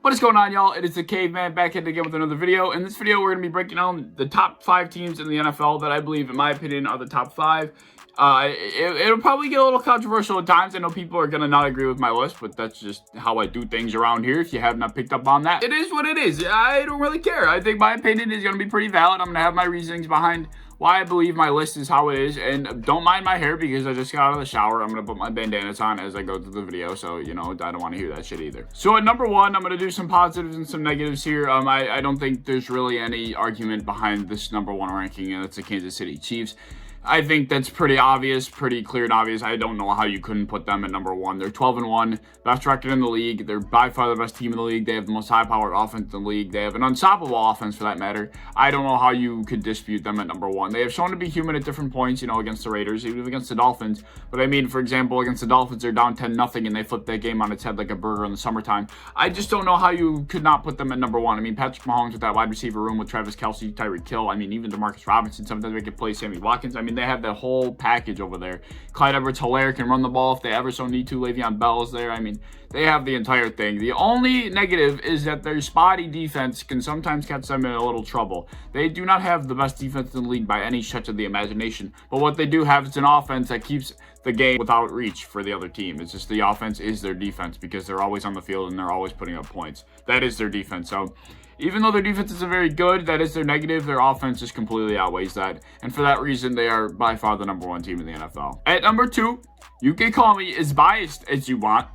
What is going on, y'all? It is the Caveman back at it again with another video. In this video, we're going to be breaking down the top 5 teams in the NFL that I believe, in my opinion, are the top 5. It'll probably get a little controversial at times. I know people are going to not agree with my list, but that's just how I do things around here. If you have not picked up on that, it is what it is. I don't really care. I think my opinion is going to be pretty valid. I'm going to have my reasonings behind why I believe my list is how it is, and don't mind my hair because I just got out of the shower. I'm going to put my bandanas on as I go through the video, so, you know, I don't want to hear that shit either. So at number 1, I'm going to do some positives and some negatives here. I don't think there's really any argument behind this number 1 ranking, and it's the Kansas City Chiefs. I think that's pretty obvious, pretty clear and obvious. I don't know how you couldn't put them at number 1. They're 12-1, best record in the league. They're by far the best team in the league. They have the most high-powered offense in the league. They have an unstoppable offense, for that matter. I don't know how you could dispute them at number 1. They have shown to be human at different points, you know, against the Raiders, even against the Dolphins. But I mean, for example, against the Dolphins, they're down 10-0, and they flip that game on its head like a burger in the summertime. I just don't know how you could not put them at number 1. I mean, Patrick Mahomes with that wide receiver room with Travis Kelce, Tyreek Hill. I mean, even Demarcus Robinson, sometimes they can play Sammy Watkins. I mean, they have that whole package over there. Clyde Edwards-Helaire can run the ball if they ever so need to. Le'Veon Bell is there. I mean, they have the entire thing. The only negative is that their spotty defense can sometimes catch them in a little trouble. They do not have the best defense in the league by any stretch of the imagination, but what they do have is an offense that keeps the game without reach for the other team. It's just the offense is their defense because they're always on the field and they're always putting up points. That is their defense. So even though their defense isn't very good, that is their negative. Their offense just completely outweighs that. And for that reason, they are by far the number 1 team in the NFL. At number 2, you can call me as biased as you want,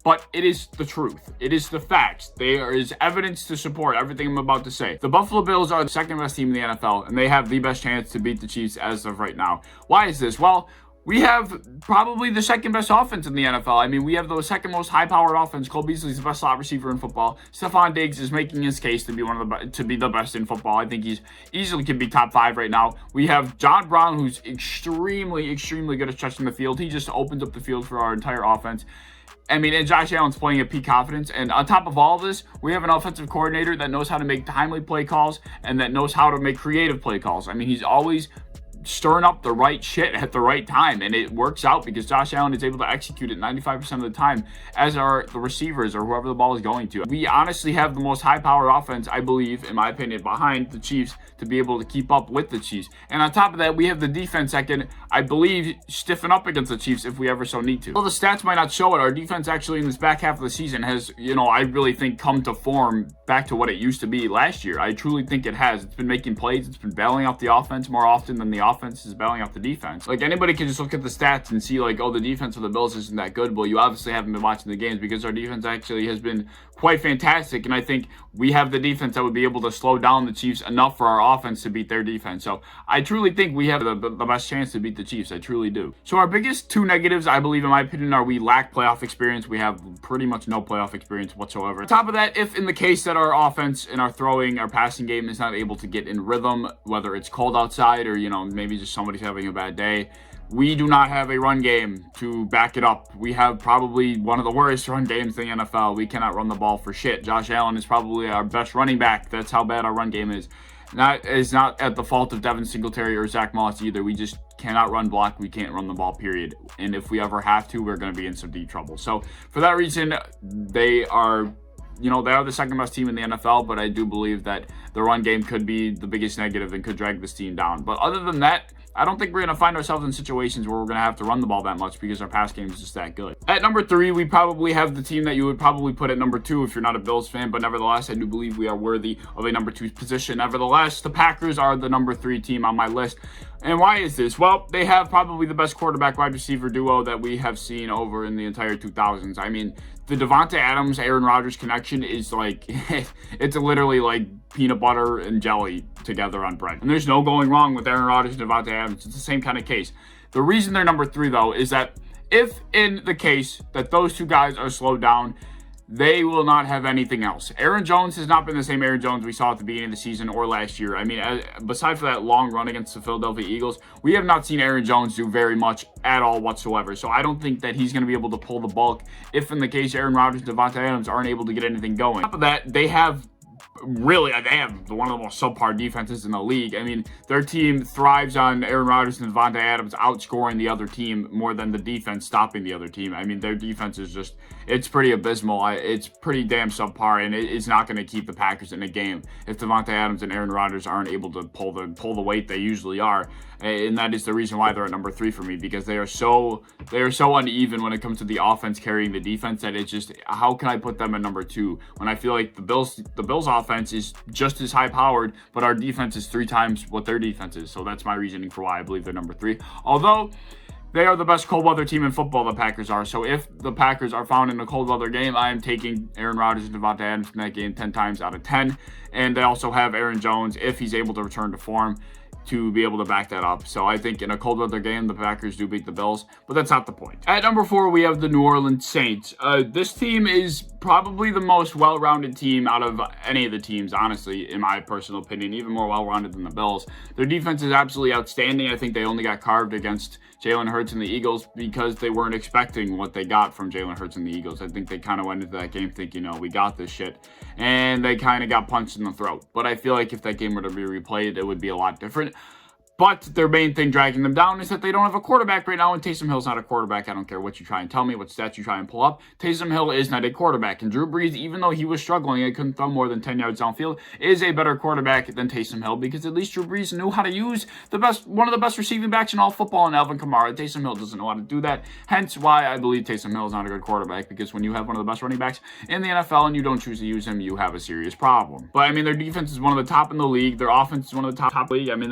but it is the truth. It is the facts. There is evidence to support everything I'm about to say. The Buffalo Bills are the second best team in the NFL, and they have the best chance to beat the Chiefs as of right now. Why is this? Well, we have probably the second best offense in the NFL. I mean, we have the second most high-powered offense. Cole Beasley's the best slot receiver in football. Stephon Diggs is making his case to be the best in football. I think he's easily could be top 5 right now. We have John Brown, who's extremely good at stretching the field. He just opens up the field for our entire offense. I mean, and Josh Allen's playing at peak confidence. And on top of all of this, we have an offensive coordinator that knows how to make timely play calls and that knows how to make creative play calls. I mean, he's always stirring up the right shit at the right time, and it works out because Josh Allen is able to execute it 95% of the time, as are the receivers or whoever the ball is going to. We honestly have the most high-powered offense, I believe, in my opinion, behind the Chiefs to be able to keep up with the Chiefs. And on top of that, we have the defense that can, I believe, stiffen up against the Chiefs if we ever so need to. Well, the stats might not show it. Our defense actually in this back half of the season has, you know, I really think come to form back to what it used to be last year. I truly think it has. It's been making plays. It's been bailing out the offense more often than the offense is bailing out the defense. Like, anybody can just look at the stats and see, like, oh, the defense of the Bills isn't that good. Well, you obviously haven't been watching the games because our defense actually has been quite fantastic, and I think we have the defense that would be able to slow down the Chiefs enough for our offense to beat their defense. So I truly think we have the best chance to beat the Chiefs. I truly do. So our biggest 2 negatives, I believe, in my opinion, are we lack playoff experience. We have pretty much no playoff experience whatsoever. On top of that, if in the case that our offense and our throwing, our passing game is not able to get in rhythm, whether it's cold outside or, you know, maybe just somebody's having a bad day, we do not have a run game to back it up. We have probably one of the worst run games in the NFL. We cannot run the ball for shit. Josh Allen is probably our best running back. That's how bad our run game is. That is not at the fault of Devin Singletary or Zach Moss either. We just cannot run block. We can't run the ball, period. And if we ever have to, we're going to be in some deep trouble. So for that reason, they are, you know, they are the second best team in the NFL, but I do believe that the run game could be the biggest negative and could drag this team down. But other than that, I don't think we're going to find ourselves in situations where we're going to have to run the ball that much because our pass game is just that good. At number 3, we probably have the team that you would probably put at number 2 if you're not a Bills fan, but nevertheless, I do believe we are worthy of a number 2 position. Nevertheless, the Packers are the number 3 team on my list. And why is this? Well, they have probably the best quarterback wide receiver duo that we have seen over in the entire 2000s. I mean, the Devonta Adams, Aaron Rodgers connection is like, it's literally like peanut butter and jelly together on bread. And there's no going wrong with Aaron Rodgers and Devonta Adams. It's the same kind of case. The reason they're number 3, though, is that if in the case that those 2 guys are slowed down, they will not have anything else. Aaron Jones has not been the same Aaron Jones we saw at the beginning of the season or last year. I mean, besides for that long run against the Philadelphia Eagles, we have not seen Aaron Jones do very much at all whatsoever. So I don't think that he's going to be able to pull the bulk if in the case Aaron Rodgers and Devonta Adams aren't able to get anything going. On top of that, they have really, they have one of the most subpar defenses in the league. I mean, their team thrives on Aaron Rodgers and Devontae Adams outscoring the other team more than the defense stopping the other team. I mean, their defense is just, it's pretty abysmal. It's pretty damn subpar, and it's not going to keep the Packers in a game if Devontae Adams and Aaron Rodgers aren't able to pull the weight they usually are. And that is the reason why they're at number 3 for me, because they are so uneven when it comes to the offense carrying the defense that it's just, how can I put them at number 2 when I feel like the Bills offense is just as high powered, but our defense is 3 times what their defense is. So that's my reasoning for why I believe they're number 3. Although they are the best cold weather team in football, the Packers are. So if the Packers are found in a cold weather game, I am taking Aaron Rodgers and Devontae Adams in that game 10 times out of 10. And they also have Aaron Jones, if he's able to return to form, to be able to back that up. So I think in a cold weather game, the Packers do beat the Bills, but that's not the point. At number 4, we have the New Orleans Saints. This team is probably the most well-rounded team out of any of the teams, honestly, in my personal opinion, even more well-rounded than the Bills. Their defense is absolutely outstanding. I think they only got carved against Jalen Hurts and the Eagles because they weren't expecting what they got from Jalen Hurts and the Eagles. I think they kind of went into that game thinking, we got this shit, and they kind of got punched in the throat. But I feel like if that game were to be replayed, it would be a lot different. But their main thing dragging them down is that they don't have a quarterback right now, and Taysom Hill's not a quarterback. I don't care what you try and tell me, what stats you try and pull up. Taysom Hill is not a quarterback. And Drew Brees, even though he was struggling and couldn't throw more than 10 yards downfield, is a better quarterback than Taysom Hill, because at least Drew Brees knew how to use one of the best receiving backs in all football in Alvin Kamara. Taysom Hill doesn't know how to do that. Hence why I believe Taysom Hill is not a good quarterback, because when you have one of the best running backs in the NFL and you don't choose to use him, you have a serious problem. But I mean, their defense is one of the top in the league. Their offense is one of the top in the league. I mean,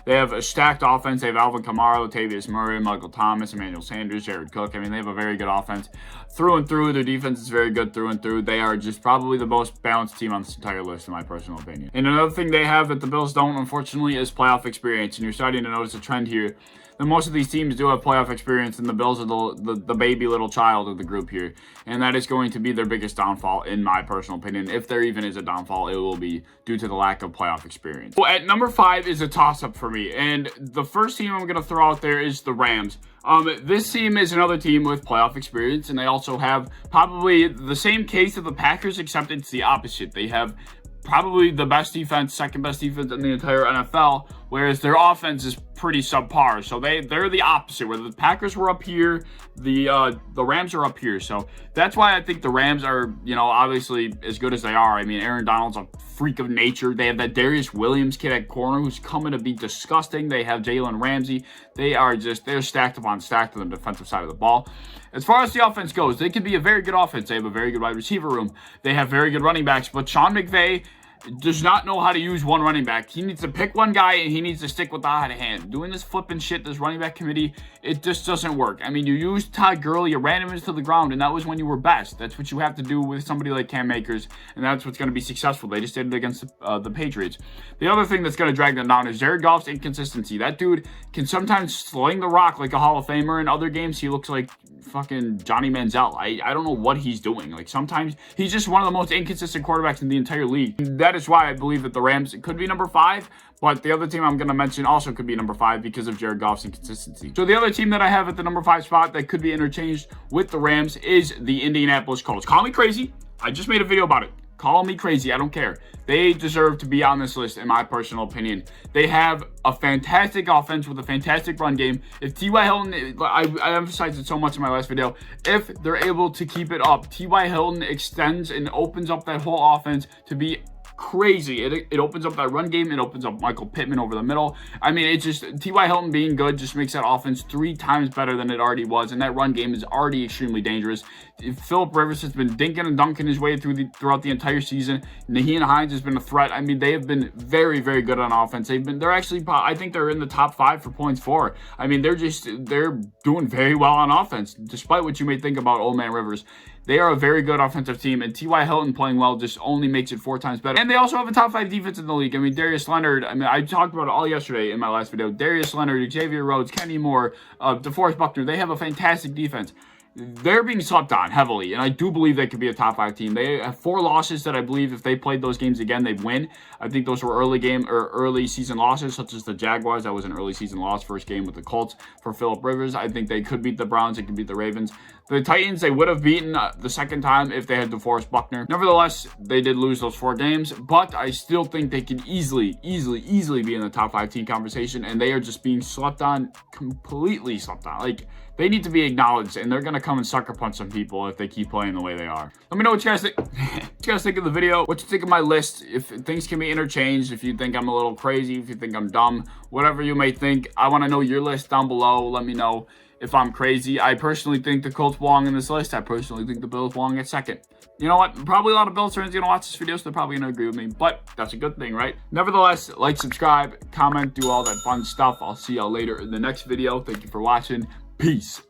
they have a stacked offense. They have Alvin Kamara, Latavius Murray, Michael Thomas, Emmanuel Sanders, Jared Cook. I mean, they have a very good offense through and through. Their defense is very good through and through. They are just probably the most balanced team on this entire list, in my personal opinion. And another thing they have that the Bills don't, unfortunately, is playoff experience. And you're starting to notice a trend here. And most of these teams do have playoff experience, and the Bills are the baby little child of the group here. And that is going to be their biggest downfall, in my personal opinion. If there even is a downfall, it will be due to the lack of playoff experience. Well, at number 5 is a toss-up for me. And the first team I'm going to throw out there is the Rams. This team is another team with playoff experience, and they also have probably the same case of the Packers, except it's the opposite. They have probably the best defense, second best defense in the entire NFL, whereas their offense is pretty subpar. So they're the opposite, where the Packers were up here, the Rams are up here. So that's why I think the Rams are, obviously as good as they are. I mean, Aaron Donald's a freak of nature. They have that Darius Williams kid at corner who's coming to be disgusting. They have Jalen Ramsey. They're stacked upon stacked on the defensive side of the ball. As far as the offense goes, they could be a very good offense. They have a very good wide receiver room. They have very good running backs, but Sean McVay does not know how to use one running back. He needs to pick one guy, and he needs to stick with the hot hand. Doing this flipping shit, this running back committee, it just doesn't work. I mean, you used Todd Gurley, you ran him into the ground, and that was when you were best. That's what you have to do with somebody like Cam Akers, and that's what's going to be successful. They just did it against the Patriots. The other thing that's going to drag them down is Jared Goff's inconsistency. That dude can sometimes sling the rock like a Hall of Famer. In other games, he looks like fucking Johnny Manziel. I don't know what he's doing. Like, sometimes he's just one of the most inconsistent quarterbacks in the entire league. That is why I believe that the Rams could be number 5, but the other team I'm going to mention also could be number 5 because of Jared Goff's inconsistency. So the other team that I have at the number 5 spot that could be interchanged with the Rams is the Indianapolis Colts. Call me crazy. I just made a video about it. Call me crazy. I don't care. They deserve to be on this list, in my personal opinion. They have a fantastic offense with a fantastic run game. If T.Y. Hilton, I emphasized it so much in my last video, if they're able to keep it up, T.Y. Hilton extends and opens up that whole offense to be crazy. It opens up that run game. It opens up Michael Pittman over the middle. I mean, it's just T.Y. Hilton being good just makes that offense 3 times better than it already was, and that run game is already extremely dangerous. Phillip Rivers has been dinking and dunking his way throughout the entire season. Naheem Hines has been a threat. I mean, they have been very, very good on offense. They're actually, I think they're in the top 5 for points for. I mean, they're doing very well on offense, despite what you may think about Old Man Rivers. They are a very good offensive team, and T.Y. Hilton playing well just only makes it 4 times better. And they also have a top 5 defense in the league. I mean, Darius Leonard, I talked about it all yesterday in my last video. Darius Leonard, Xavier Rhodes, Kenny Moore, DeForest Buckner, they have a fantastic defense. they're being slept on heavily, and I do believe they could be a top 5 team. They have 4 losses that I believe if they played those games again, they'd win. I think those were early season losses, such as the Jaguars. That was an early season loss, first game with the Colts for Phillip Rivers. I think they could beat the Browns. They could beat the Ravens. The Titans, they would have beaten the second time if they had DeForest Buckner. Nevertheless, they did lose those 4 games, but I still think they could easily be in the top 5 team conversation, and they are just being slept on, completely slept on. Like, they need to be acknowledged, and they're going to come and sucker punch some people if they keep playing the way they are. Let me know what you guys think. What you guys think of the video, what you think of my list, if things can be interchanged, if you think I'm a little crazy, if you think I'm dumb, whatever you may think. I want to know your list down below. Let me know if I'm crazy. I personally think the Colts belong in this list. I personally think the Bills belong at second. You know what? Probably a lot of Bills fans are going to watch this video, so they're probably going to agree with me, but that's a good thing, right? Nevertheless, like, subscribe, comment, do all that fun stuff. I'll see y'all later in the next video. Thank you for watching. Peace.